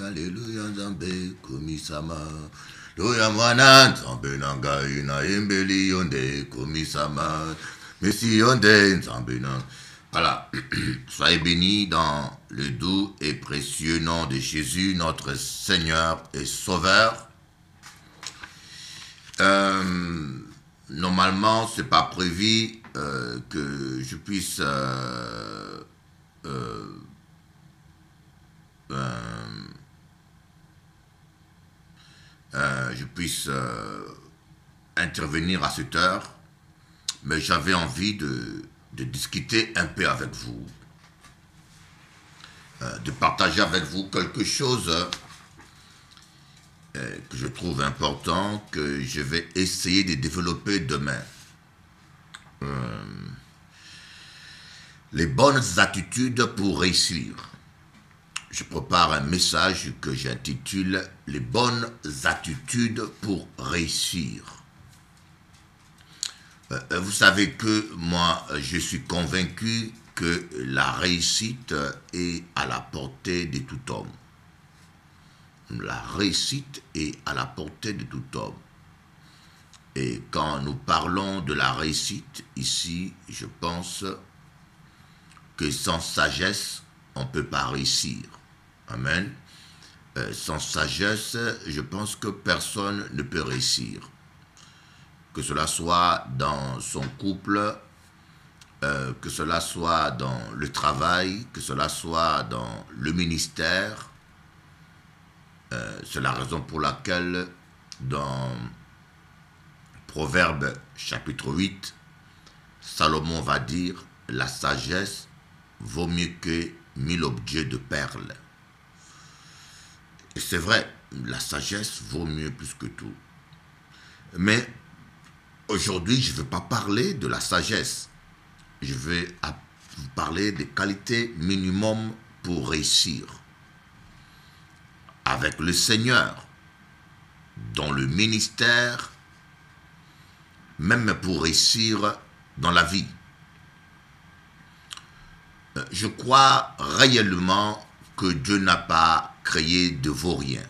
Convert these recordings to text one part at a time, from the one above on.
Alléluia, Nzambe, komisama. Loya mwana, Nzambe nanga ina embeli yonde, komisama. Messi yonde, Nzambe nanga. Voilà. Soyez bénis dans le doux et précieux nom de Jésus, notre Seigneur et Sauveur. Normalement, c'est pas prévu que je puisse intervenir à cette heure, mais j'avais envie de discuter un peu avec vous, de partager avec vous quelque chose que je trouve important, que je vais essayer de développer demain. Les bonnes attitudes pour réussir. Je prépare un message que j'intitule « Les bonnes attitudes pour réussir ». Vous savez que moi, je suis convaincu que la réussite est à la portée de tout homme. La réussite est à la portée de tout homme. Et quand nous parlons de la réussite, ici, je pense que sans sagesse, on ne peut pas réussir. Amen. Sans sagesse, je pense que personne ne peut réussir. Que cela soit dans son couple, que cela soit dans le travail, que cela soit dans le ministère. C'est la raison pour laquelle dans Proverbe chapitre 8, Salomon va dire « La sagesse vaut mieux que 1000 objets de perles ». Et c'est vrai, la sagesse vaut mieux plus que tout. Mais aujourd'hui, je ne vais pas parler de la sagesse. Je vais vous parler des qualités minimum pour réussir. Avec le Seigneur, dans le ministère, même pour réussir dans la vie. Je crois réellement que Dieu n'a pas créé de vaurien.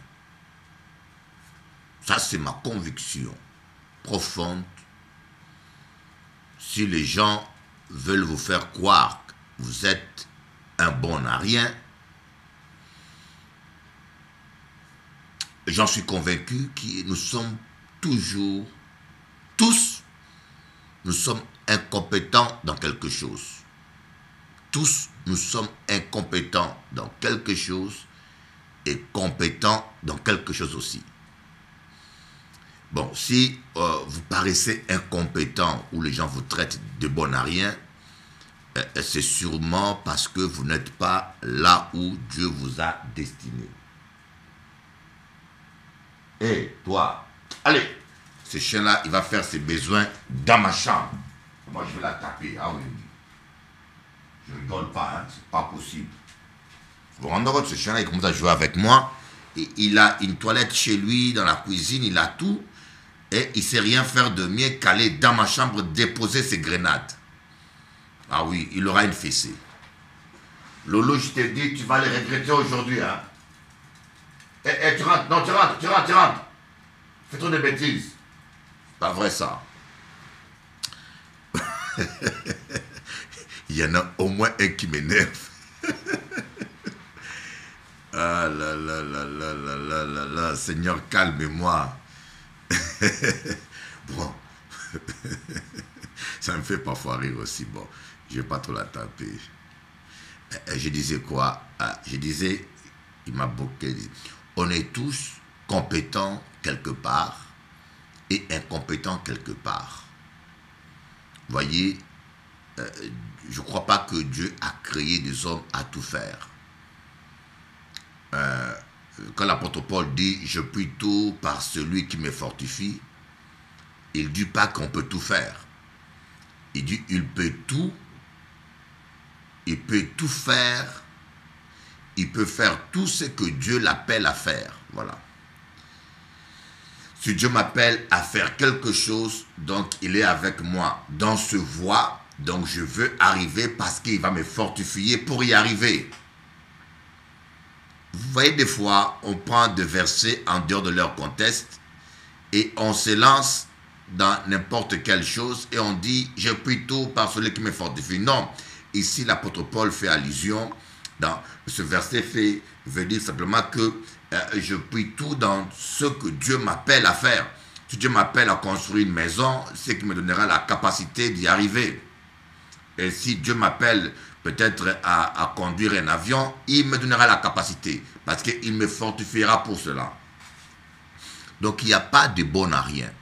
Ça, c'est ma conviction profonde. Si les gens veulent vous faire croire que vous êtes un bon à rien, j'en suis convaincu que nous sommes toujours, tous, nous sommes incompétents dans quelque chose. Tous, nous sommes incompétents dans quelque chose et compétents dans quelque chose aussi. Bon, si vous paraissez incompétent ou les gens vous traitent de bon à rien, c'est sûrement parce que vous n'êtes pas là où Dieu vous a destiné. Et toi, allez, ce chien-là, il va faire ses besoins dans ma chambre. Moi, je vais la taper. Ah oui. Je ne rigole pas, hein, c'est pas possible. Vous vous rendez compte, ce chien-là, il commence à jouer avec moi. Et il a une toilette chez lui, dans la cuisine, il a tout. Et il ne sait rien faire de mieux qu'aller dans ma chambre déposer ses grenades. Ah oui, il aura une fessée. Lolo, je t'ai dit, tu vas les regretter aujourd'hui, hein. Eh, tu rentres, non, tu rentres. Fais trop de bêtises. Pas vrai, ça. Il y en a au moins un qui m'énerve. Ah là là là là là là là là, Seigneur, calme-moi. Bon, ça me fait parfois rire aussi. Bon, je ne vais pas trop la taper. Je disais quoi? Je disais, il m'a bloqué. On est tous compétents quelque part et incompétents quelque part. Vous voyez, je ne crois pas que Dieu a créé des hommes à tout faire. Quand l'apôtre Paul dit « Je puis tout par celui qui me fortifie », il ne dit pas qu'on peut tout faire. Il dit « Il peut tout faire, il peut faire tout ce que Dieu l'appelle à faire. » Voilà. Si Dieu m'appelle à faire quelque chose, donc il est avec moi dans ce voie, donc je veux arriver parce qu'il va me fortifier pour y arriver. vous voyez, des fois, on prend des versets en dehors de leur contexte et on se lance dans n'importe quelle chose et on dit « je prie tout par celui qui me fortifie ». Non, ici l'apôtre Paul fait allusion, dans ce verset veut dire simplement que je prie tout dans ce que Dieu m'appelle à faire. Si Dieu m'appelle à construire une maison, c'est qu'il me donnera la capacité d'y arriver. Et si Dieu m'appelle peut-être à conduire un avion, il me donnera la capacité, parce qu'il me fortifiera pour cela. Donc il n'y a pas de bon à rien.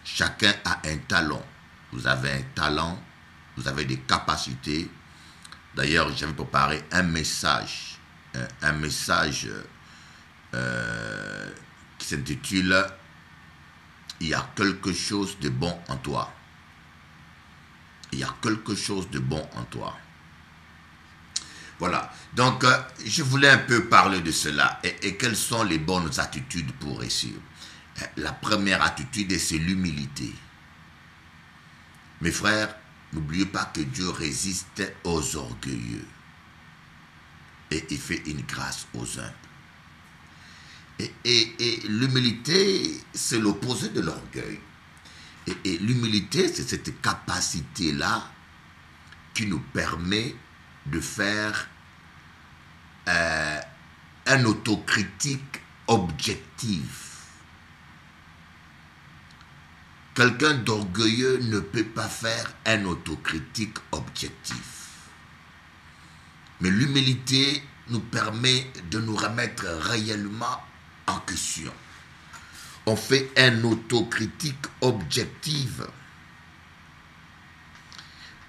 Chacun a un talent. Vous avez un talent, vous avez des capacités. D'ailleurs, j'avais préparé un message qui s'intitule « Il y a quelque chose de bon en toi ». Il y a quelque chose de bon en toi. Voilà. Donc, je voulais un peu parler de cela. Et quelles sont les bonnes attitudes pour réussir? La première attitude, c'est l'humilité. Mes frères, n'oubliez pas que Dieu résiste aux orgueilleux. Et il fait une grâce aux humbles. Et l'humilité, c'est l'opposé de l'orgueil. Et l'humilité, c'est cette capacité-là qui nous permet de faire un autocritique objectif. Quelqu'un d'orgueilleux ne peut pas faire un autocritique objectif. Mais l'humilité nous permet de nous remettre réellement en question. On fait un autocritique objectif.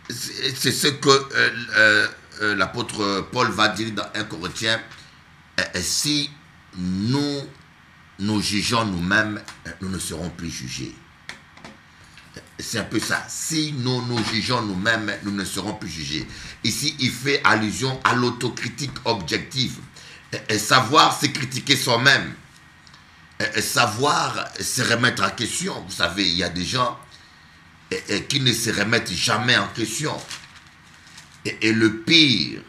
C'est ce que l'apôtre Paul va dire dans 1 Corinthiens. Si nous jugeons nous-mêmes, nous ne serons plus jugés. C'est un peu ça. Si nous jugeons nous-mêmes, nous ne serons plus jugés. Ici, il fait allusion à l'autocritique objective. Et savoir se critiquer soi-même. Savoir se remettre en question. Vous savez, il y a des gens qui ne se remettent jamais en question. Et le pire,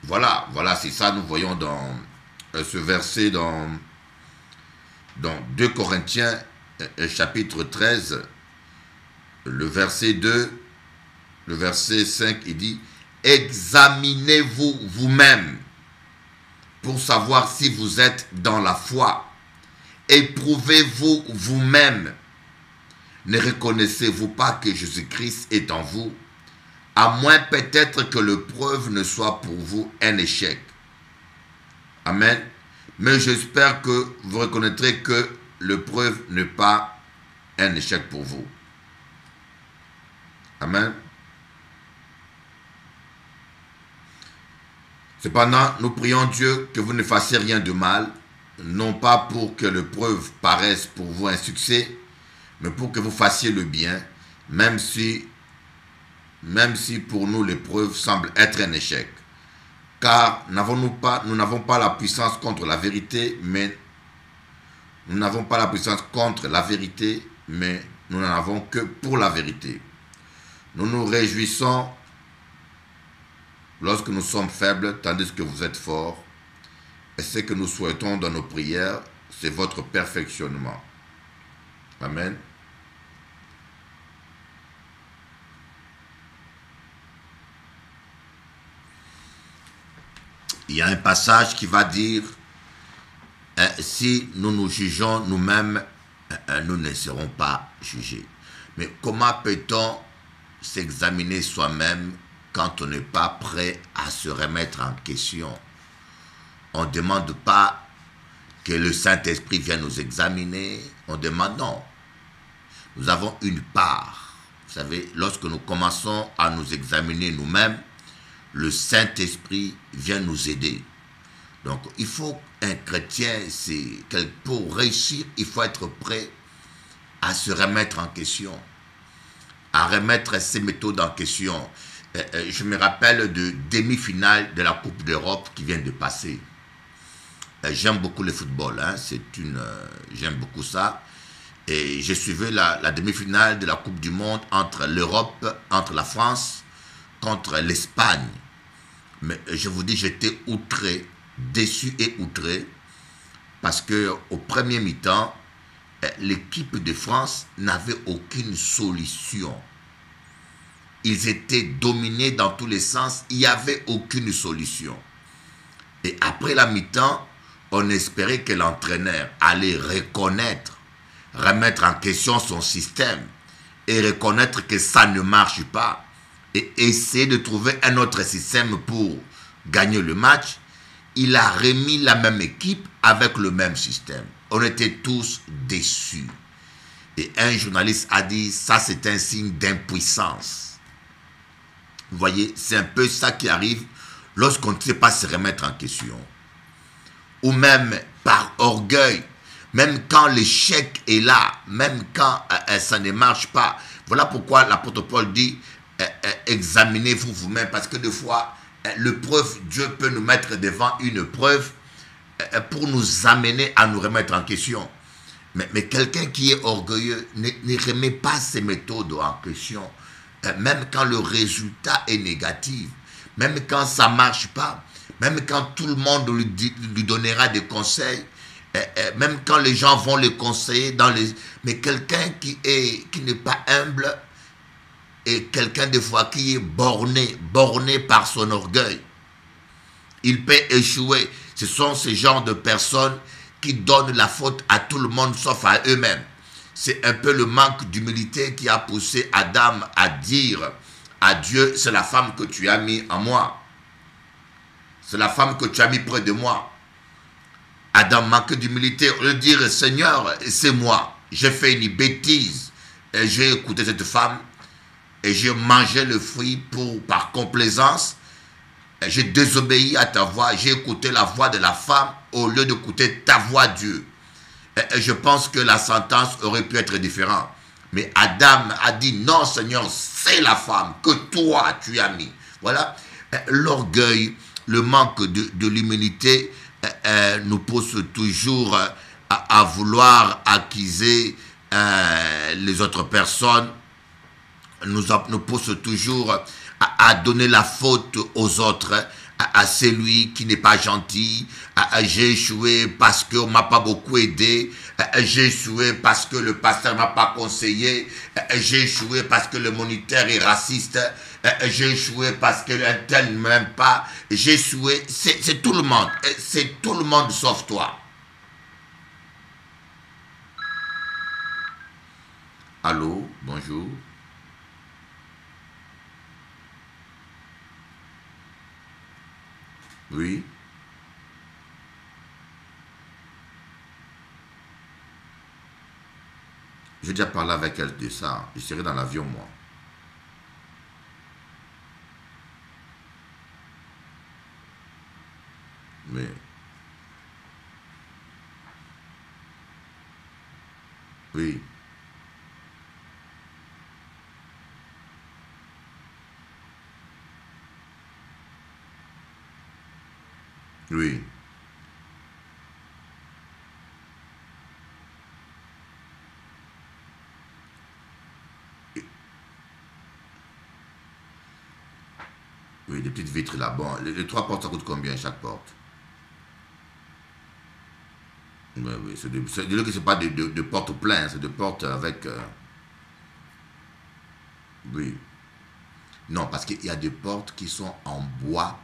voilà, c'est ça, nous voyons dans ce verset dans 2 Corinthiens, chapitre 13, le verset 2, le verset 5, il dit « Examinez-vous vous-même pour savoir si vous êtes dans la foi. Éprouvez-vous vous-même. Ne reconnaissez-vous pas que Jésus-Christ est en vous, à moins peut-être que l'épreuve ne soit pour vous un échec. » Amen. Mais j'espère que vous reconnaîtrez que l'épreuve n'est pas un échec pour vous. Amen. Cependant, nous prions Dieu que vous ne fassiez rien de mal, non pas pour que l'épreuve paraisse pour vous un succès, mais pour que vous fassiez le bien, même si pour nous l'épreuve semble être un échec. Car nous n'avons pas la puissance contre la vérité, mais nous n'avons pas la puissance contre la vérité, mais nous n'en avons que pour la vérité. Nous nous réjouissons lorsque nous sommes faibles, tandis que vous êtes forts. Et ce que nous souhaitons dans nos prières, c'est votre perfectionnement. Amen. Il y a un passage qui va dire si nous nous jugeons nous-mêmes, nous ne serons pas jugés. Mais comment peut-on s'examiner soi-même quand on n'est pas prêt à se remettre en question? On ne demande pas que le Saint-Esprit vienne nous examiner. On demande non. Nous avons une part. Vous savez, lorsque nous commençons à nous examiner nous-mêmes, le Saint-Esprit vient nous aider. Donc, il faut un chrétien, pour réussir, il faut être prêt à se remettre en question, à remettre ses méthodes en question. Je me rappelle de demi-finale de la Coupe d'Europe qui vient de passer. J'aime beaucoup le football, hein, j'aime beaucoup ça. Et j'ai suivi la demi-finale de la Coupe du Monde entre l'Europe, entre la France, contre l'Espagne. Mais je vous dis, j'étais outré, déçu et outré, parce qu'au premier mi-temps, l'équipe de France n'avait aucune solution. Ils étaient dominés dans tous les sens, il n'y avait aucune solution. Et après la mi-temps, on espérait que l'entraîneur allait reconnaître, remettre en question son système et reconnaître que ça ne marche pas et essayer de trouver un autre système pour gagner le match. Il a remis la même équipe avec le même système. On était tous déçus. Et un journaliste a dit, ça c'est un signe d'impuissance. Vous voyez, c'est un peu ça qui arrive lorsqu'on ne sait pas se remettre en question. Ou même par orgueil, même quand l'échec est là, même quand ça ne marche pas. Voilà pourquoi l'apôtre Paul dit, examinez-vous vous-même, parce que des fois, l'épreuve, Dieu peut nous mettre devant une preuve pour nous amener à nous remettre en question. Mais quelqu'un qui est orgueilleux ne remet pas ses méthodes en question, même quand le résultat est négatif, même quand ça ne marche pas, même quand tout le monde lui donnera des conseils, même quand les gens vont le conseiller dans les... Mais quelqu'un qui n'est pas humble et quelqu'un des fois qui est borné par son orgueil, il peut échouer. Ce sont ces genres de personnes qui donnent la faute à tout le monde sauf à eux-mêmes. C'est un peu le manque d'humilité qui a poussé Adam à dire à Dieu, c'est la femme que tu as mis en moi. C'est la femme que tu as mis près de moi. Adam manque d'humilité. Au lieu de dire, Seigneur, c'est moi. J'ai fait une bêtise. J'ai écouté cette femme et j'ai mangé le fruit par complaisance. J'ai désobéi à ta voix. J'ai écouté la voix de la femme au lieu d'écouter ta voix, Dieu. Et je pense que la sentence aurait pu être différente. Mais Adam a dit, non Seigneur, c'est la femme que toi tu as mis. Voilà. L'orgueil, le manque de l'humilité nous pousse toujours à vouloir accuser les autres personnes, nous pousse toujours à donner la faute aux autres, à celui qui n'est pas gentil. J'ai échoué parce qu'on ne m'a pas beaucoup aidé. J'ai échoué parce que le pasteur ne m'a pas conseillé. J'ai échoué parce que le moniteur est raciste. J'ai échoué parce que un tel ne m'aime pas. J'ai échoué. C'est tout le monde. C'est tout le monde sauf toi. Allô, bonjour. Oui. J'ai déjà parlé avec elle de ça. Je serai dans l'avion, moi. Mais... Oui. Oui. Oui, des petites vitres là. Bon, les trois portes, ça coûte combien chaque porte? Oui, oui, dis-le que ce n'est pas de portes pleines, c'est de portes avec... oui. Non, parce qu'il y a des portes qui sont en bois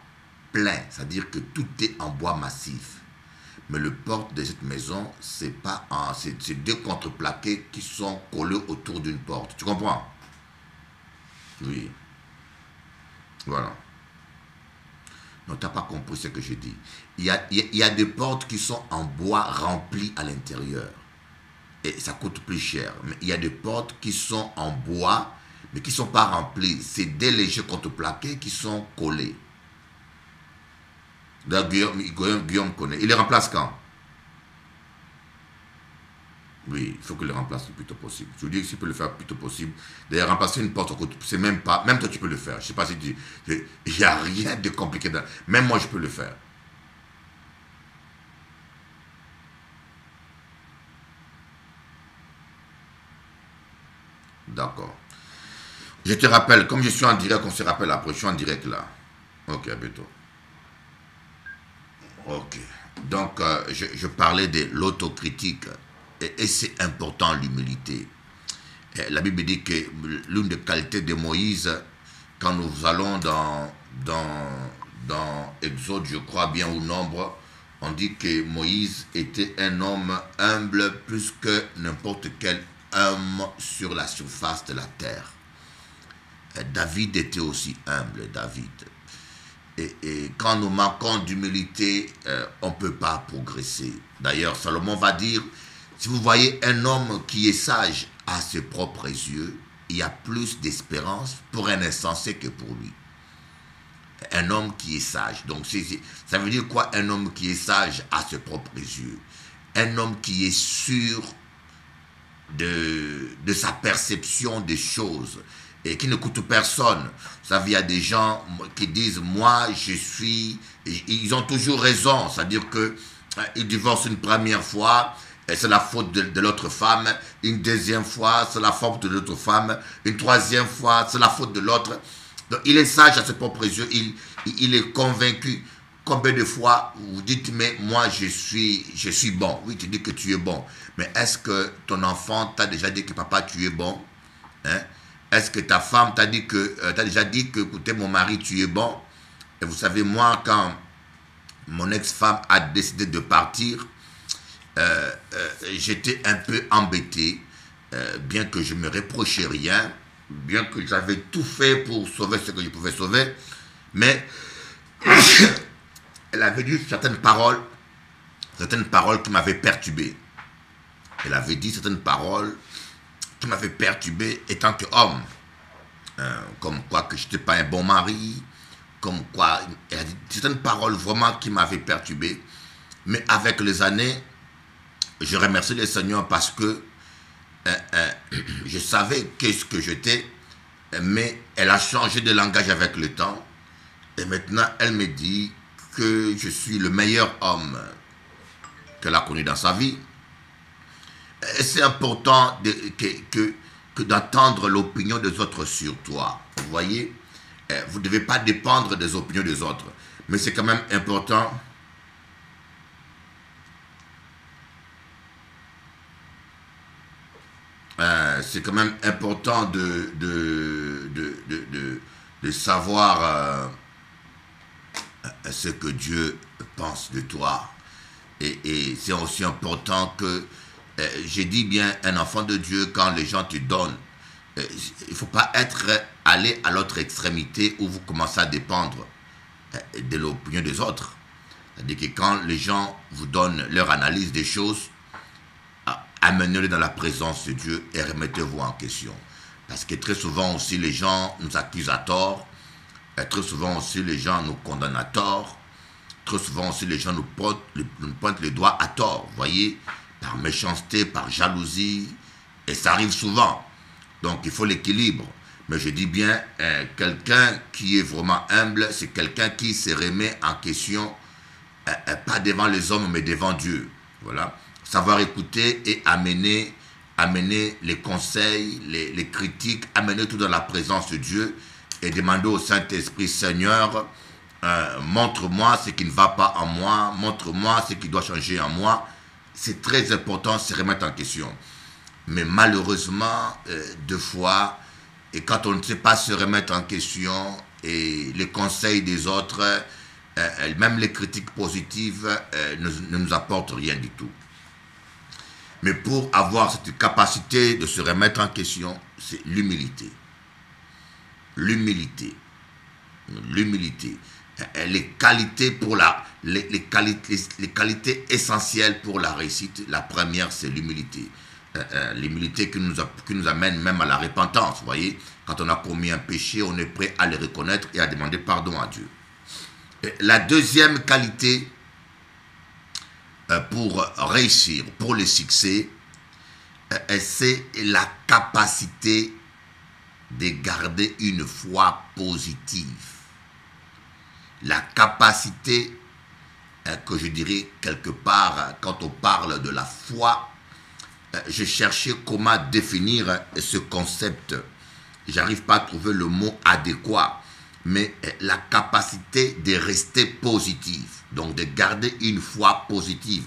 plein, c'est-à-dire que tout est en bois massif. Mais le porte de cette maison, c'est pas c'est deux contreplaqués qui sont collés autour d'une porte. Tu comprends? Oui. Voilà. Non, tu n'as pas compris ce que je dis. Il y a des portes qui sont en bois remplies à l'intérieur. Et ça coûte plus cher. Mais il y a des portes qui sont en bois, mais qui ne sont pas remplies. C'est des légers contreplaqués qui sont collés. Guillaume connaît. Il les remplace quand? Oui, il faut qu'il les remplace le plus tôt possible. Je vous dis que s'il peut le faire le plus tôt possible. D'ailleurs, remplacer une porte, c'est même pas... Même toi, tu peux le faire. Je ne sais pas si tu... Il n'y a rien de compliqué. Même moi, je peux le faire. D'accord. Je te rappelle, comme je suis en direct, on se rappelle après. Je suis en direct là. Ok, à bientôt. Ok. Donc, je parlais de l'autocritique. Et c'est important, l'humilité. La Bible dit que l'une des qualités de Moïse, quand nous allons dans Exode, je crois bien au nombre, on dit que Moïse était un homme humble plus que n'importe quel homme sur la surface de la terre. David était aussi humble, David. Et quand nous manquons d'humilité, on ne peut pas progresser. D'ailleurs, Salomon va dire, si vous voyez un homme qui est sage à ses propres yeux, il y a plus d'espérance pour un insensé que pour lui. Un homme qui est sage. Donc, ça veut dire quoi, un homme qui est sage à ses propres yeux? Un homme qui est sûr de sa perception des choses et qui ne coûte personne. Vous savez, il y a des gens qui disent, moi, je suis... Ils ont toujours raison. C'est-à-dire qu'ils divorcent une première fois, c'est la faute de l'autre femme. Une deuxième fois, c'est la faute de l'autre femme. Une troisième fois, c'est la faute de l'autre. Donc, il est sage à ses propres yeux. Il est convaincu. Combien de fois vous dites, mais moi, je suis bon. Oui, tu dis que tu es bon. Mais est-ce que ton enfant t'a déjà dit que papa, tu es bon? Hein? Est-ce que ta femme t'a déjà dit que, écoutez, mon mari, tu es bon? Et vous savez, moi, quand mon ex-femme a décidé de partir, j'étais un peu embêté, bien que je ne me reprochais rien, bien que j'avais tout fait pour sauver ce que je pouvais sauver, mais elle avait dit certaines paroles qui m'avaient perturbé. Elle avait dit certaines paroles qui m'avaient perturbé étant qu'homme. Comme quoi que je n'étais pas un bon mari, comme quoi, elle a dit certaines paroles vraiment qui m'avaient perturbé. Mais avec les années, je remercie le Seigneur parce que je savais qu'est-ce que j'étais, mais elle a changé de langage avec le temps. Et maintenant, elle me dit que je suis le meilleur homme qu'elle a connu dans sa vie. Et c'est important que d'entendre l'opinion des autres sur toi. Vous voyez, vous ne devez pas dépendre des opinions des autres. Mais c'est quand même important. C'est quand même important de savoir ce que Dieu pense de toi. Et c'est aussi important que, j'ai dit bien, un enfant de Dieu, quand les gens te donnent, il ne faut pas aller à l'autre extrémité où vous commencez à dépendre de l'opinion des autres. C'est-à-dire que quand les gens vous donnent leur analyse des choses, amenez-les dans la présence de Dieu et remettez-vous en question. Parce que très souvent aussi les gens nous accusent à tort, très souvent aussi les gens nous condamnent à tort, très souvent aussi les gens nous pointent les doigts à tort, vous voyez, par méchanceté, par jalousie, et ça arrive souvent. Donc il faut l'équilibre. Mais je dis bien, quelqu'un qui est vraiment humble, c'est quelqu'un qui se remet en question, pas devant les hommes, mais devant Dieu. Voilà. Savoir écouter et amener les conseils, les critiques, amener tout dans la présence de Dieu et demander au Saint-Esprit, Seigneur, montre-moi ce qui ne va pas en moi, montre-moi ce qui doit changer en moi. C'est très important de se remettre en question. Mais malheureusement, deux fois, et quand on ne sait pas se remettre en question, et les conseils des autres, même les critiques positives, ne nous apportent rien du tout. Mais pour avoir cette capacité de se remettre en question, c'est l'humilité. L'humilité. L'humilité. Les qualités essentielles pour la réussite, la première, c'est l'humilité. L'humilité qui nous amène même à la repentance, vous voyez. Quand on a commis un péché, on est prêt à le reconnaître et à demander pardon à Dieu. Et la deuxième qualité pour réussir, pour le succès, c'est la capacité de garder une foi positive. La capacité que je dirais quelque part, quand on parle de la foi, je cherchais comment définir ce concept. J'arrive pas à trouver le mot adéquat. mais la capacité de rester positif, donc de garder une foi positive.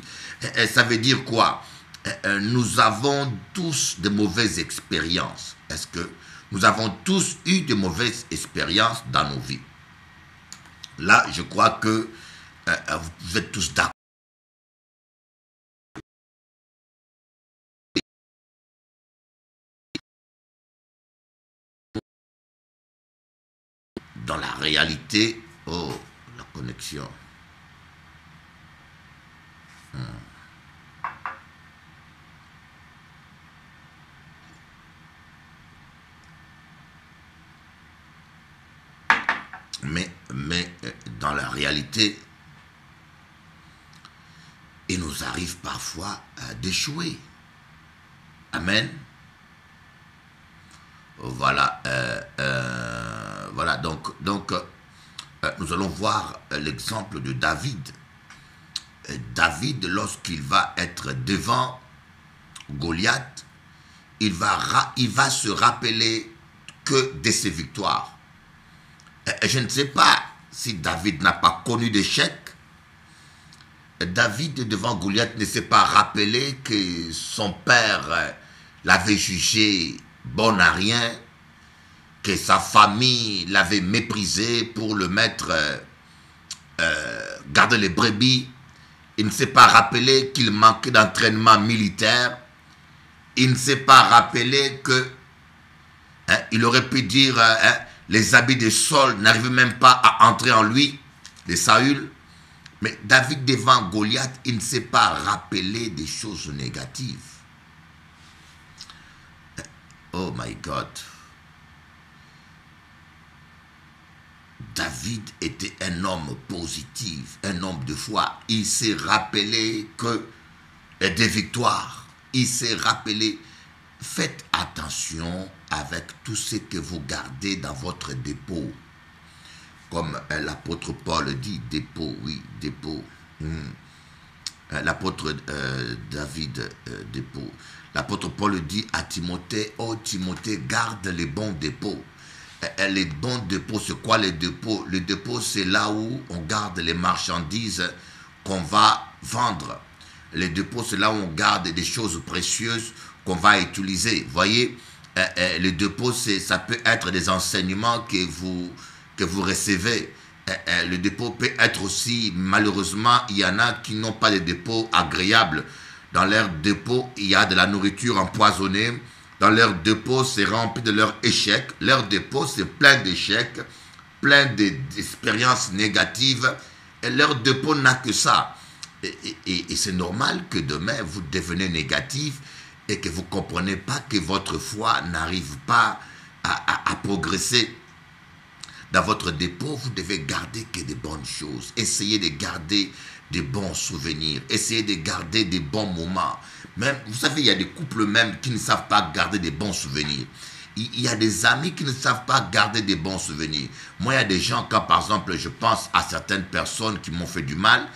Ça veut dire quoi? Nous avons tous de mauvaises expériences. Est-ce que nous avons tous eu de mauvaises expériences dans nos vies? Là, je crois que vous êtes tous d'accord. Dans la réalité, oh, la connexion. Mais dans la réalité, il nous arrive parfois d'échouer. Amen. Voilà. Voilà. Donc nous allons voir l'exemple de David. David, lorsqu'il va être devant Goliath, il va se rappeler que de ses victoires. Je ne sais pas si David n'a pas connu d'échec. David, devant Goliath, ne s'est pas rappelé que son père l'avait jugé bon à rien, que sa famille l'avait méprisé pour le mettre garder les brebis. Il ne s'est pas rappelé qu'il manquait d'entraînement militaire. Il ne s'est pas rappelé que il aurait pu dire les habits de Saul n'arrivaient même pas à entrer en lui, de Saül. Mais David devant Goliath, il ne s'est pas rappelé des choses négatives. Oh my God. David était un homme positif, un homme de foi. Il s'est rappelé que des victoires. Il s'est rappelé. Faites attention avec tout ce que vous gardez dans votre dépôt. Comme l'apôtre Paul dit, dépôt, oui, dépôt. L'apôtre David, dépôt. L'apôtre Paul dit à Timothée, oh Timothée, garde les bons dépôts. Les bons dépôts, c'est quoi les dépôts? Les dépôts, c'est là où on garde les marchandises qu'on va vendre. Les dépôts, c'est là où on garde des choses précieuses qu'on va utiliser. Vous voyez, les dépôts, ça peut être des enseignements que vous recevez. Le dépôt peut être aussi, malheureusement, il y en a qui n'ont pas de dépôts agréables. Dans leur dépôt, il y a de la nourriture empoisonnée. Dans leur dépôt, c'est rempli de leurs échecs. Leur dépôt, c'est plein d'échecs, plein d'expériences négatives. Et leur dépôt n'a que ça. Et c'est normal que demain, vous devenez négatif et que vous ne comprenez pas que votre foi n'arrive pas à progresser. Dans votre dépôt, vous devez garder que des bonnes choses. Essayez de garder des bons souvenirs. Essayez de garder des bons moments. Même, vous savez, il y a des couples même qui ne savent pas garder des bons souvenirs. Il y a des amis qui ne savent pas garder des bons souvenirs. Moi, il y a des gens, quand par exemple, je pense à certaines personnes qui m'ont fait du mal,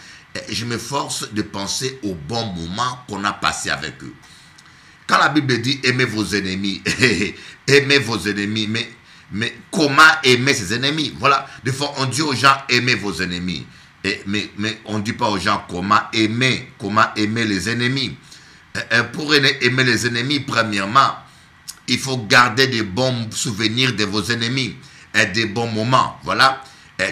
je m'efforce de penser aux bons moments qu'on a passés avec eux. Quand la Bible dit « aimez vos ennemis », aimez vos ennemis, mais comment aimer ses ennemis? Voilà, des fois on dit aux gens « aimez vos ennemis ». Mais on ne dit pas aux gens comment aimer les ennemis. Pour aimer les ennemis, premièrement, il faut garder des bons souvenirs de vos ennemis et des bons moments. Voilà,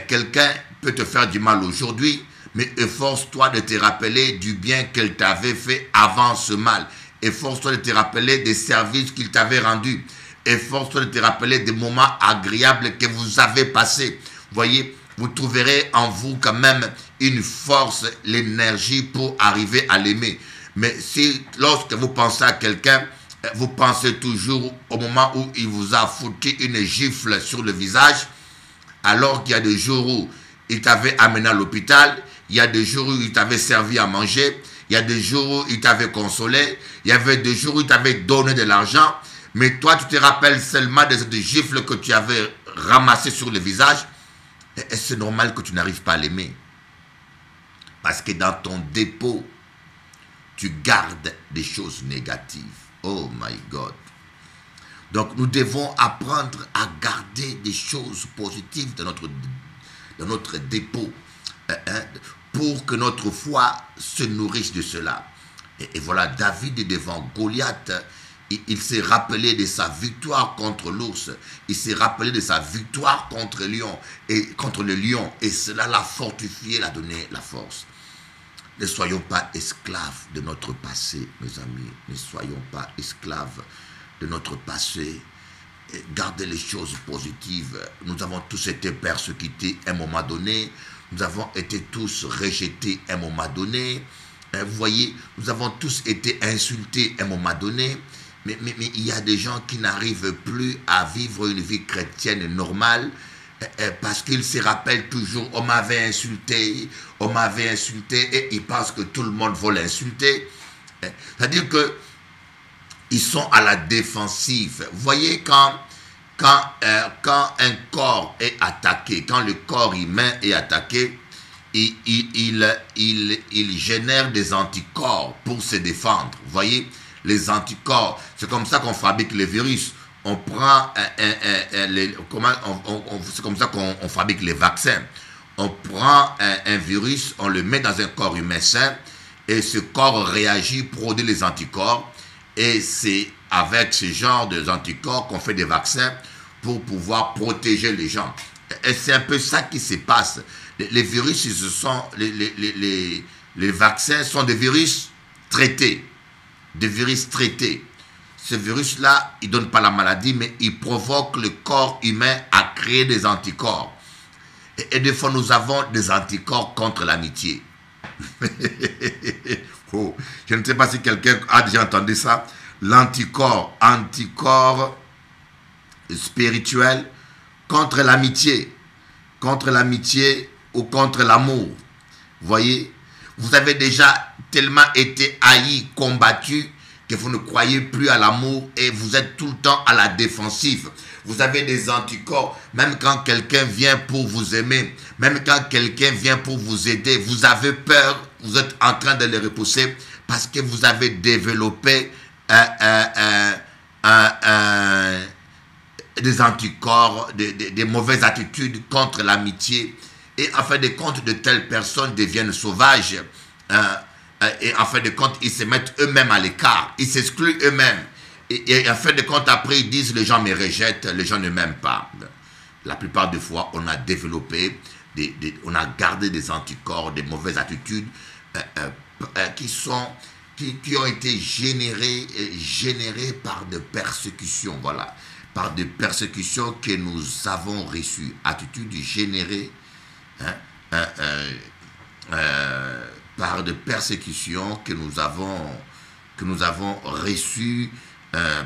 quelqu'un peut te faire du mal aujourd'hui, mais efforce-toi de te rappeler du bien qu'il t'avait fait avant ce mal. Efforce-toi de te rappeler des services qu'il t'avait rendus. Efforce-toi de te rappeler des moments agréables que vous avez passés. Voyez, vous trouverez en vous quand même une force, l'énergie pour arriver à l'aimer. Mais si lorsque vous pensez à quelqu'un, vous pensez toujours au moment où il vous a foutu une gifle sur le visage, alors qu'il y a des jours où il t'avait amené à l'hôpital, il y a des jours où il t'avait servi à manger, il y a des jours où il t'avait consolé, il y avait des jours où il t'avait donné de l'argent, mais toi tu te rappelles seulement de cette gifle que tu avais ramassée sur le visage. Et c'est normal que tu n'arrives pas à l'aimer. Parce que dans ton dépôt, tu gardes des choses négatives. Oh my God. Donc nous devons apprendre à garder des choses positives dans notre dépôt pour que notre foi se nourrisse de cela. Et voilà, David est devant Goliath. Il s'est rappelé de sa victoire contre l'ours. Il s'est rappelé de sa victoire contre le lion. Et cela l'a fortifié, l'a donné la force. Ne soyons pas esclaves de notre passé, mes amis. Ne soyons pas esclaves de notre passé. Gardez les choses positives. Nous avons tous été persécutés à un moment donné. Nous avons été tous rejetés à un moment donné. Vous voyez, nous avons tous été insultés à un moment donné. Mais il y a des gens qui n'arrivent plus à vivre une vie chrétienne normale parce qu'ils se rappellent toujours, on m'avait insulté, et ils pensent que tout le monde va l'insulter. C'est-à-dire qu'ils sont à la défensive. Vous voyez, quand un corps est attaqué, quand le corps humain est attaqué, il génère des anticorps pour se défendre. Vous voyez, les anticorps, c'est comme ça qu'on fabrique les virus. On prend c'est comme ça qu'on fabrique les vaccins. On prend un virus, on le met dans un corps humain sain et ce corps réagit, produit les anticorps et c'est avec ce genre d'anticorps qu'on fait des vaccins pour pouvoir protéger les gens. Et c'est un peu ça qui se passe. Les virus, les vaccins sont des virus traités. Des virus traités. Ce virus-là, il ne donne pas la maladie, mais il provoque le corps humain à créer des anticorps. Et des fois, nous avons des anticorps contre l'amitié. Oh, je ne sais pas si quelqu'un a déjà entendu ça. Anticorps spirituel contre l'amitié ou contre l'amour. Vous voyez, vous avez déjà tellement été haï, combattu, que vous ne croyez plus à l'amour et vous êtes tout le temps à la défensive. Vous avez des anticorps, même quand quelqu'un vient pour vous aimer, même quand quelqu'un vient pour vous aider, vous avez peur, vous êtes en train de le repousser parce que vous avez développé des anticorps, des mauvaises attitudes contre l'amitié. Et en fin de compte, de telles personnes deviennent sauvages. Et en fin de compte, ils se mettent eux-mêmes à l'écart. Ils s'excluent eux-mêmes. Et en fin de compte, après, ils disent, les gens me rejettent, les gens ne m'aiment pas. La plupart des fois, on a développé, on a gardé des anticorps, des mauvaises attitudes qui ont été générées par des persécutions. Voilà. Par des persécutions que nous avons reçues. Attitudes générées par des persécutions que nous avons reçues.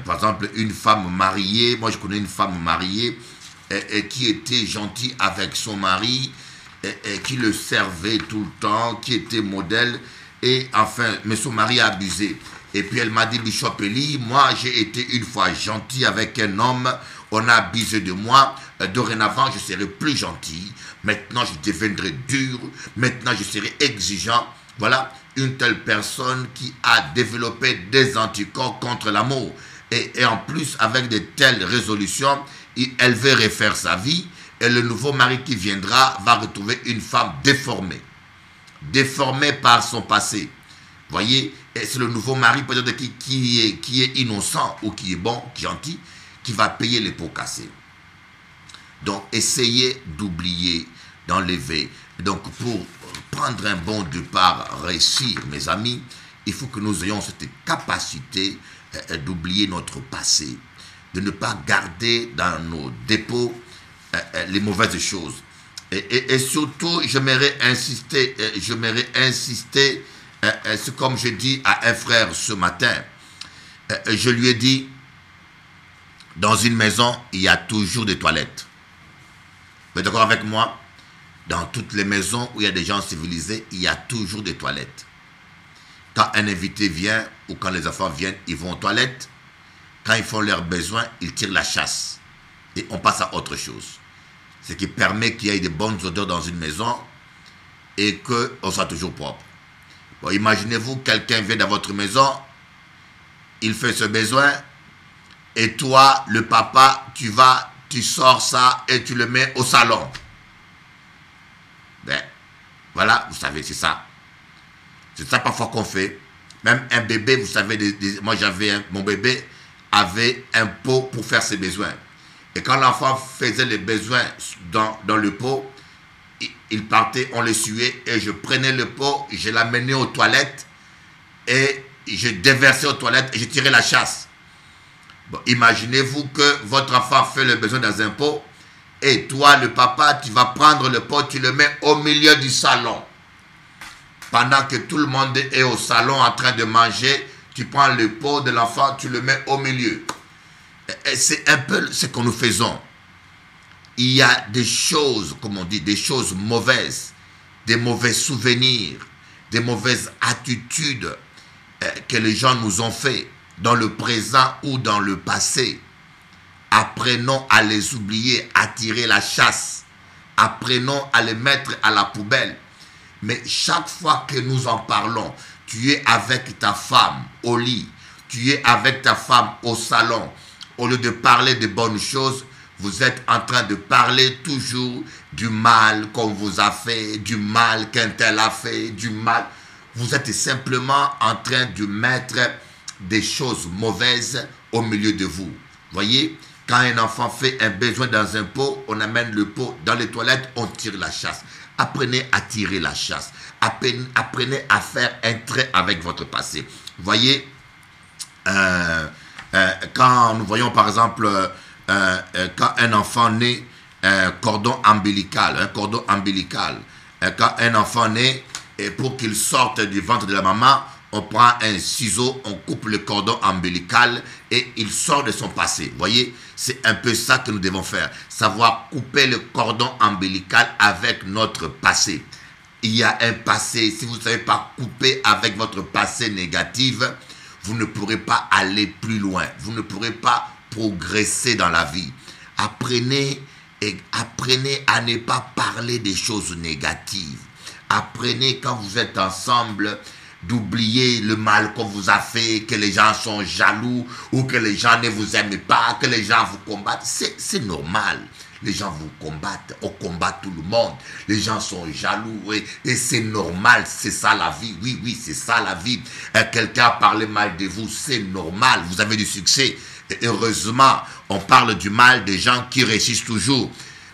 Par exemple, une femme mariée, moi je connais une femme mariée qui était gentille avec son mari, qui le servait tout le temps, qui était modèle, et enfin, mais son mari a abusé. Et puis elle m'a dit, Bishop Eli, moi j'ai été une fois gentil avec un homme, on a abusé de moi, dorénavant je serai plus gentil, maintenant je deviendrai dur, maintenant je serai exigeant. Voilà, une telle personne qui a développé des anticorps contre l'amour. Et en plus, avec de telles résolutions, elle veut refaire sa vie. Et le nouveau mari qui viendra va retrouver une femme déformée. Déformée par son passé. Vous voyez, c'est le nouveau mari peut-être qui est innocent ou qui est bon, qui est gentil, qui va payer les pots cassés. Donc, essayez d'oublier, d'enlever. Donc, pour prendre un bon départ, réussir, mes amis, il faut que nous ayons cette capacité d'oublier notre passé, de ne pas garder dans nos dépôts les mauvaises choses. Et surtout, j'aimerais insister, c'est comme je dis à un frère ce matin, je lui ai dit, dans une maison, il y a toujours des toilettes. Vous êtes d'accord avec moi? Dans toutes les maisons où il y a des gens civilisés, il y a toujours des toilettes. Quand un invité vient ou quand les enfants viennent, ils vont aux toilettes. Quand ils font leurs besoins, ils tirent la chasse. Et on passe à autre chose. Ce qui permet qu'il y ait de bonnes odeurs dans une maison et qu'on soit toujours propre. Bon, imaginez-vous, quelqu'un vient dans votre maison, il fait ce besoin, Et toi, le papa, tu sors ça et tu le mets au salon. Ben, voilà, vous savez, c'est ça. C'est ça parfois qu'on fait. Même un bébé, vous savez, moi mon bébé avait un pot pour faire ses besoins. Et quand l'enfant faisait les besoins dans le pot, il partait, on le suait et je prenais le pot, je l'amenais aux toilettes et je déversais aux toilettes et je tirais la chasse. Bon, imaginez-vous que votre enfant fait le besoin dans un pot et toi, le papa, tu vas prendre le pot, tu le mets au milieu du salon. Pendant que tout le monde est au salon en train de manger, tu prends le pot de l'enfant, tu le mets au milieu. C'est un peu ce que nous faisons. Il y a des choses, comme on dit, des choses mauvaises, des mauvais souvenirs, des mauvaises attitudes que les gens nous ont fait dans le présent ou dans le passé. Apprenons à les oublier, à tirer la chasse. Apprenons à les mettre à la poubelle. Mais chaque fois que nous en parlons, tu es avec ta femme au lit, tu es avec ta femme au salon. Au lieu de parler de bonnes choses, vous êtes en train de parler toujours du mal qu'on vous a fait, du mal qu'un tel a fait, du mal. Vous êtes simplement en train de mettre des choses mauvaises au milieu de vous. Voyez, quand un enfant fait un besoin dans un pot, on amène le pot dans les toilettes, on tire la chasse. Apprenez à tirer la chasse. Apprenez à faire un trait avec votre passé. Voyez, quand nous voyons par exemple, quand un enfant naît, un cordon ombilical, quand un enfant naît, et pour qu'il sorte du ventre de la maman, on prend un ciseau, on coupe le cordon ombilical et il sort de son passé. Voyez, c'est un peu ça que nous devons faire. Savoir couper le cordon ombilical avec notre passé. Il y a un passé, si vous ne savez pas couper avec votre passé négatif, vous ne pourrez pas aller plus loin. Vous ne pourrez pas progresser dans la vie. Apprenez à ne pas parler des choses négatives. Apprenez quand vous êtes ensemble d'oublier le mal qu'on vous a fait, que les gens sont jaloux ou que les gens ne vous aiment pas, que les gens vous combattent. C'est normal. Les gens vous combattent, on combat tout le monde. Les gens sont jaloux et c'est normal, c'est ça la vie. Oui, c'est ça la vie. Quelqu'un a parlé mal de vous, c'est normal. Vous avez du succès. Et heureusement, on parle du mal des gens qui réussissent toujours.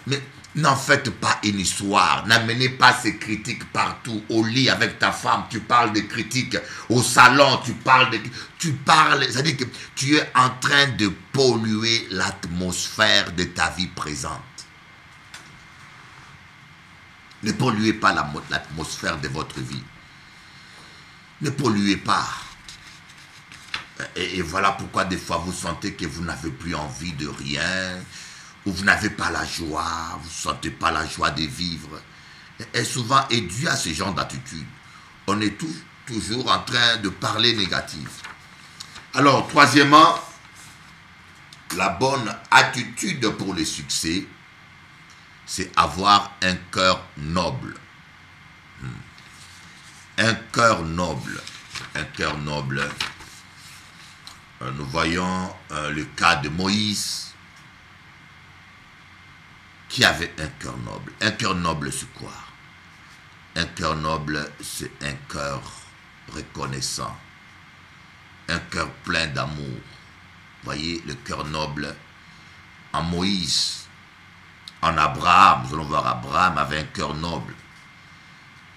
Mais n'en faites pas une histoire. N'amenez pas ces critiques partout. Au lit avec ta femme, tu parles de critiques. Au salon, tu parles, c'est-à-dire que tu es en train de polluer l'atmosphère de ta vie présente. Ne polluez pas l'atmosphère de votre vie. Ne polluez pas. Et voilà pourquoi des fois vous sentez que vous n'avez plus envie de rien, ou vous n'avez pas la joie, vous ne sentez pas la joie de vivre. Et souvent est dû à ce genre d'attitude. On est toujours en train de parler négatif. Alors, troisièmement, la bonne attitude pour le succès, c'est avoir un cœur noble. Un cœur noble. Un cœur noble. Nous voyons le cas de Moïse, qui avait un cœur noble. Un cœur noble, c'est quoi? Un cœur noble, c'est un cœur reconnaissant. Un cœur plein d'amour. Voyez, le cœur noble en Moïse, en Abraham, nous allons voir Abraham avait un cœur noble.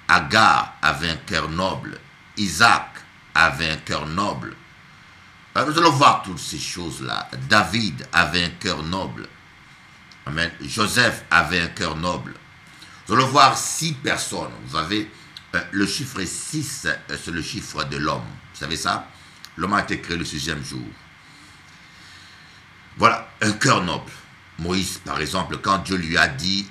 Agar avait un cœur noble. Isaac avait un cœur noble. Nous allons voir toutes ces choses-là. David avait un cœur noble. Amen. Joseph avait un cœur noble. Nous allons voir 6 personnes. Vous avez le chiffre 6, c'est le chiffre de l'homme. Vous savez ça? L'homme a été créé le 6e jour. Voilà, un cœur noble. Moïse, par exemple, quand Dieu lui a dit,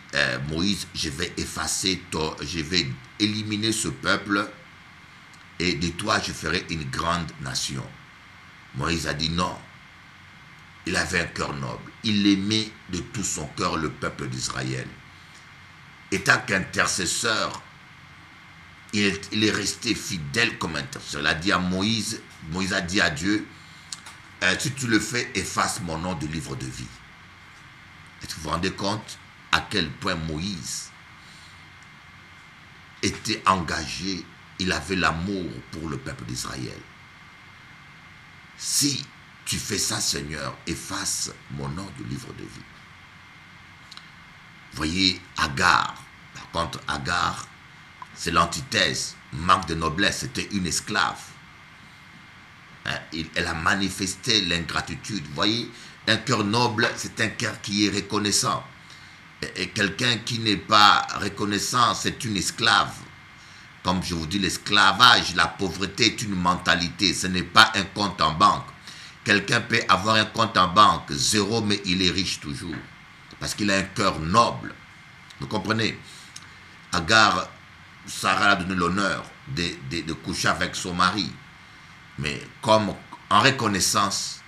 Moïse, je vais je vais éliminer ce peuple et de toi je ferai une grande nation. Moïse a dit non. Il avait un cœur noble. Il aimait de tout son cœur le peuple d'Israël. Étant qu'intercesseur, il est resté fidèle comme intercesseur. Il a dit à Moïse, Moïse a dit à Dieu, si tu le fais, efface mon nom du livre de vie. Est-ce que vous vous rendez compte à quel point Moïse était engagé, il avait l'amour pour le peuple d'Israël. Si tu fais ça, Seigneur, efface mon nom du livre de vie. Voyez, Agar, par contre, Agar, c'est l'antithèse, manque de noblesse, c'était une esclave. Elle a manifesté l'ingratitude. Vous voyez, un cœur noble, c'est un cœur qui est reconnaissant. Et quelqu'un qui n'est pas reconnaissant, c'est une esclave. Comme je vous dis, l'esclavage, la pauvreté est une mentalité, ce n'est pas un compte en banque. Quelqu'un peut avoir un compte en banque, zéro, mais il est riche toujours. Parce qu'il a un cœur noble. Vous comprenez? Agar, Sarah a donné l'honneur de coucher avec son mari. Mais comme en reconnaissance,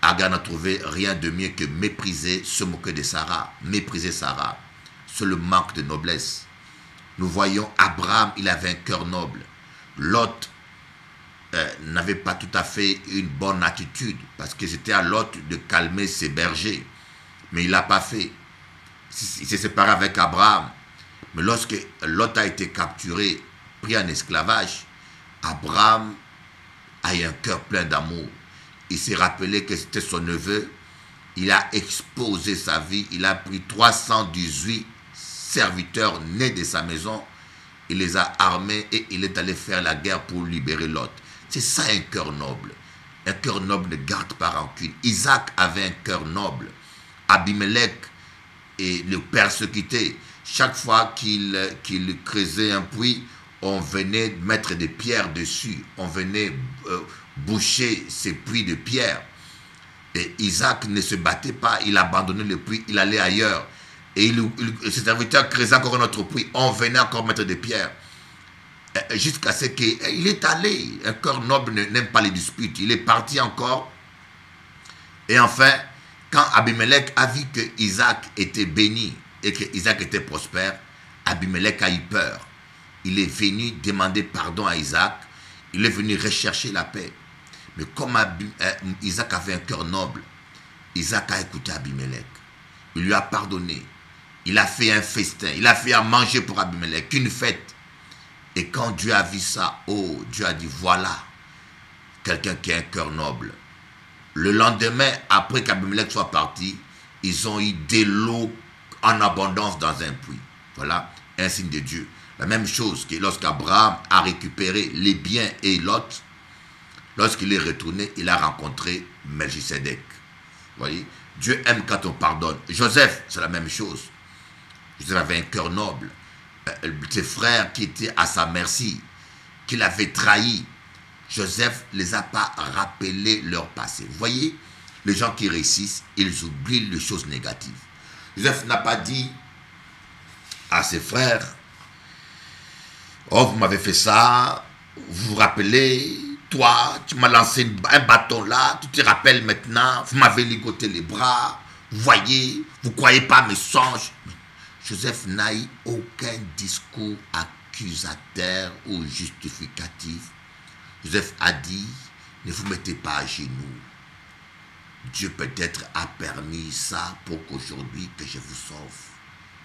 Agar n'a trouvé rien de mieux que mépriser, se moquer de Sarah, mépriser Sarah. C'est le manque de noblesse. Nous voyons Abraham, il avait un cœur noble. Lot n'avait pas tout à fait une bonne attitude, parce que c'était à Lot de calmer ses bergers. Mais il ne l'a pas fait. Il s'est séparé avec Abraham. Mais lorsque Lot a été capturé, pris en esclavage, Abraham a eu un cœur plein d'amour. Il s'est rappelé que c'était son neveu. Il a exposé sa vie. Il a pris 318 serviteurs nés de sa maison. Il les a armés et il est allé faire la guerre pour libérer Lot. C'est ça un cœur noble. Un cœur noble ne garde pas rancune. Isaac avait un cœur noble. Abimelech et le persécuté. Chaque fois qu'il creusait un puits, on venait mettre des pierres dessus. On venait boucher ces puits de pierres. Et Isaac ne se battait pas. Il abandonnait le puits. Il allait ailleurs. Et ses serviteurs creusaient encore un autre puits. On venait encore mettre des pierres. Jusqu'à ce qu'il est allé. Un cœur noble n'aime pas les disputes. Il est parti encore. Et enfin, quand Abimelech a vu que Isaac était béni et que Isaac était prospère, Abimelech a eu peur. Il est venu demander pardon à Isaac. Il est venu rechercher la paix. Mais comme Isaac avait un cœur noble, Isaac a écouté Abimelech. Il lui a pardonné. Il a fait un festin. Il a fait à manger pour Abimelech, une fête. Et quand Dieu a vu ça, oh, Dieu a dit, voilà, quelqu'un qui a un cœur noble. Le lendemain, après qu'Abimelech soit parti, ils ont eu de l'eau en abondance dans un puits. Voilà, un signe de Dieu. La même chose que lorsqu'Abraham a récupéré les biens et Lot, lorsqu'il est retourné, il a rencontré Melchisedec. Vous voyez, Dieu aime quand on pardonne. Joseph, c'est la même chose. Joseph avait un cœur noble. Ses frères qui étaient à sa merci, qu'il avait trahi, Joseph ne les a pas rappelé leur passé. Vous voyez, les gens qui réussissent, ils oublient les choses négatives. Joseph n'a pas dit à ses frères, oh, vous m'avez fait ça, vous vous rappelez, toi, tu m'as lancé un bâton là, tu te rappelles maintenant, vous m'avez ligoté les bras, vous voyez, vous ne croyez pas mes songes. Joseph n'a eu aucun discours accusateur ou justificatif. Joseph a dit, ne vous mettez pas à genoux. Dieu peut-être a permis ça pour qu'aujourd'hui que je vous sauve,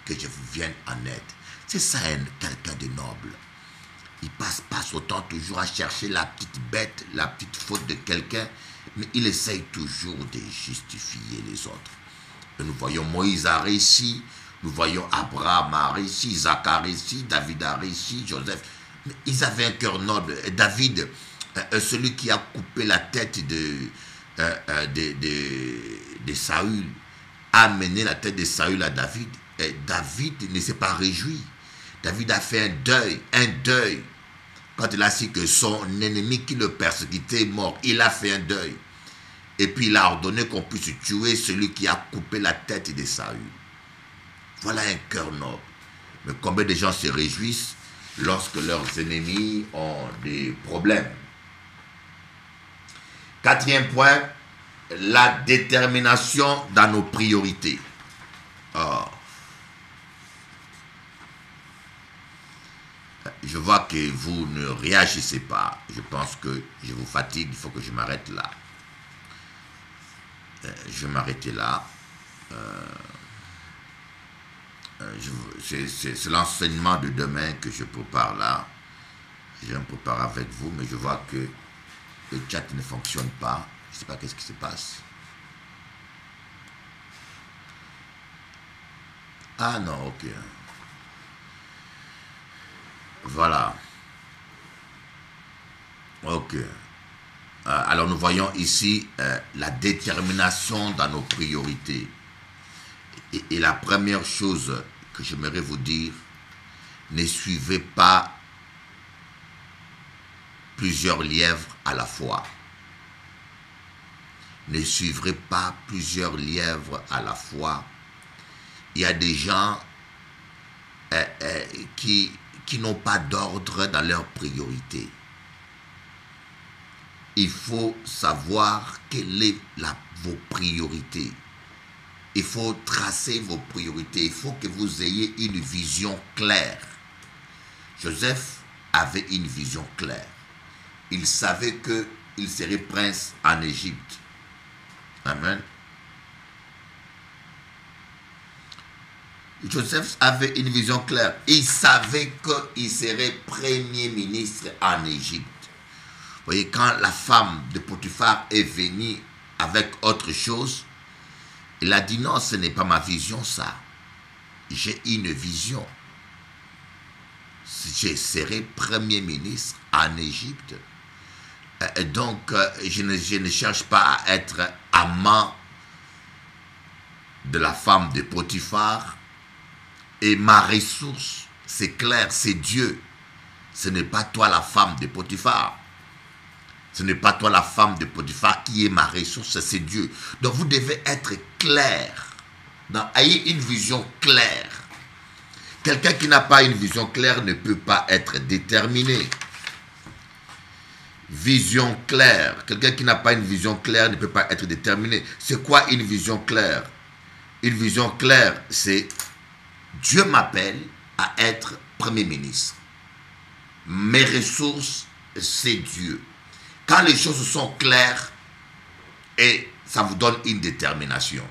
que je vous vienne en aide. C'est ça quelqu'un de noble. Il passe son temps toujours à chercher la petite bête, la petite faute de quelqu'un, mais il essaye toujours de justifier les autres. Et nous voyons Moïse a réussi, nous voyons Abraham a réussi, Isaac a réussi, David a réussi, Joseph. Mais ils avaient un cœur noble. Et David, celui qui a coupé la tête de Saül, a amené la tête de Saül à David. Et David ne s'est pas réjoui. David a fait un deuil. Quand il a su que son ennemi qui le persécutait est mort, il a fait un deuil. Et puis il a ordonné qu'on puisse tuer celui qui a coupé la tête de Saül. Voilà un cœur noble. Mais combien de gens se réjouissent lorsque leurs ennemis ont des problèmes? Quatrième point, la détermination dans nos priorités. Oh. Je vois que vous ne réagissez pas. Je pense que je vous fatigue, il faut que je m'arrête là. je vais m'arrêter là. C'est l'enseignement de demain que je prépare là. Je me prépare avec vous, mais je vois que le chat ne fonctionne pas. Je ne sais pas qu'est-ce qui se passe. Ah non, ok. Voilà. Ok. Alors nous voyons ici la détermination dans nos priorités. Et la première chose que j'aimerais vous dire, ne suivez pas plusieurs lièvres à la fois. Ne suivrez pas plusieurs lièvres à la fois. Il y a des gens qui n'ont pas d'ordre dans leurs priorités. Il faut savoir quelles sont vos priorités. Il faut tracer vos priorités. Il faut que vous ayez une vision claire. Joseph avait une vision claire. Il savait qu'il serait prince en Égypte. Amen. Joseph avait une vision claire. Il savait qu'il serait premier ministre en Égypte. Vous voyez, quand la femme de Potiphar est venue avec autre chose, il a dit non, ce n'est pas ma vision ça. J'ai une vision. Je serai premier ministre en Égypte. Donc, je ne cherche pas à être amant de la femme de Potiphar. Et ma ressource, c'est clair, c'est Dieu. Ce n'est pas toi la femme de Potiphar. Ce n'est pas toi la femme de Potiphar qui est ma ressource, c'est Dieu. Donc vous devez être clair. Ayez une vision claire. Quelqu'un qui n'a pas une vision claire ne peut pas être déterminé. Vision claire. Quelqu'un qui n'a pas une vision claire ne peut pas être déterminé. C'est quoi une vision claire? Une vision claire, c'est Dieu m'appelle à être Premier ministre. Mes ressources, c'est Dieu. Quand les choses sont claires, et ça vous donne une détermination.